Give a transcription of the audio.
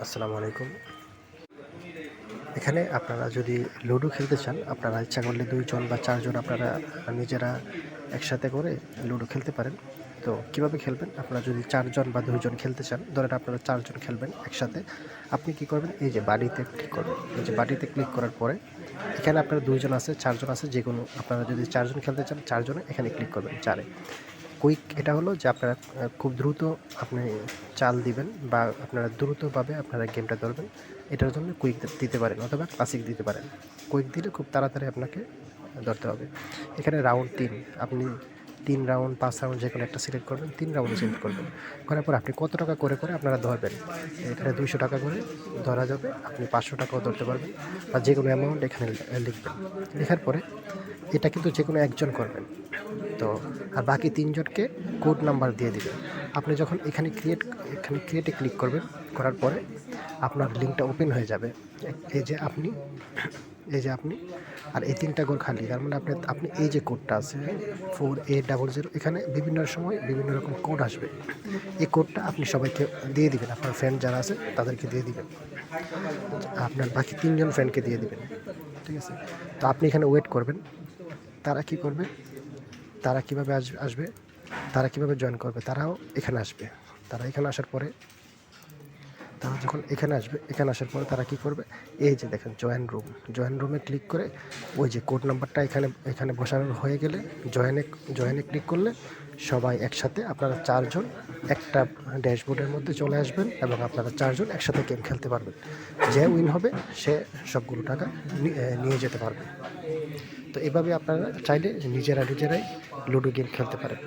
আসসালামু আলাইকুম। এখানে আপনারা যদি লুডো খেলতে চান, আপনারা ইচ্ছা করলে ২ জন বা ৪ জন আপনারা নিজেরা একসাথে করে লুডো খেলতে পারেন। তো কিভাবে খেলবেন? আপনারা যদি ৪ জন বা ২ জন খেলতে চান, ধরেন আপনারা ৪ জন খেলবেন একসাথে। আপনি কি করবেন? এই যে বাটিতে ক্লিক করবেন। এই যে বাটিতে ক্লিক করার পরে এখানে আপনারা ২ জন আছে, ৪ জন আছে, যেকোনো আপনারা যদি ৪ জন খেলতে চান, ৪ জনে এখানে ক্লিক করবেন ৪ এ। কুইক এটা হলো যে আপনারা খুব দ্রুত আপনি চাল দিবেন বা আপনারা দ্রুতভাবে আপনারা গেমটা ধরবেন। এটার জন্য কুইক দিতে পারেন অথবা ক্লাসিক দিতে পারেন। কুইক দিলে খুব তাড়াতাড়ি আপনাকে ধরতে হবে। এখানে রাউন্ড ৩ আপনি ৩ রাউন্ড ৫ রাউন্ড যেকোনো একটা সিলেক্ট করবেন, ৩ রাউন্ডে সিলেক্ট করবেন। করার পর আপনি কত টাকা করে আপনারা ধরবেন। এখানে ২০০ টাকা করে ধরা যাবে। আপনি ৫০০ টাকাও ধরতে পারবেন বা যেকোনো অ্যামাউন্ট এখানে লিখবেন। লেখার পরে এটা কিন্তু যেকোনো একজন করবেন। তো আর বাকি ৩ জনকে কোড নাম্বার দিয়ে দিবেন। আপনি যখন এখানে ক্রিয়েটে ক্লিক করবেন, করার পরে আপনার লিঙ্কটা ওপেন হয়ে যাবে। এই যে আপনি আর এই ৩টা ঘর খালি। তার মানে আপনি এই যে কোডটা আছে 4800, এখানে বিভিন্ন সময় বিভিন্ন রকম কোড আসবে। এই কোডটা আপনি সবাইকে দিয়ে দিবেন। আপনার ফ্রেন্ড যারা আছে তাদেরকে দিয়ে দিবেন। আপনার বাকি ৩ জন ফ্রেন্ডকে দিয়ে দিবেন। ঠিক আছে? তো আপনি এখানে ওয়েট করবেন। তারা কি করবে? তারা কিভাবে আসবে? তারা কিভাবে জয়েন করবে? তারাও এখানে আসবে। তারা এখানে আসার পরে তারা যখন এখানে আসবে, এখানে আসার পরে তারা কি করবে? এই যে দেখেন জয়েন রুমে ক্লিক করে ওই যে কোড নাম্বারটা এখানে বসানো হয়ে গেলে জয়েনে ক্লিক করলে সবাই একসাথে আপনারা ৪ জন একটা ড্যাশবোর্ডের মধ্যে চলে আসবেন এবং আপনারা ৪ জন একসাথে গেম খেলতে পারবেন। যে উইন হবে সে সবগুলো টাকা নিয়ে যেতে পারবে। তো এভাবে আপনারা চাইলে নিজেরাই লুডো গেম খেলতে পারেন।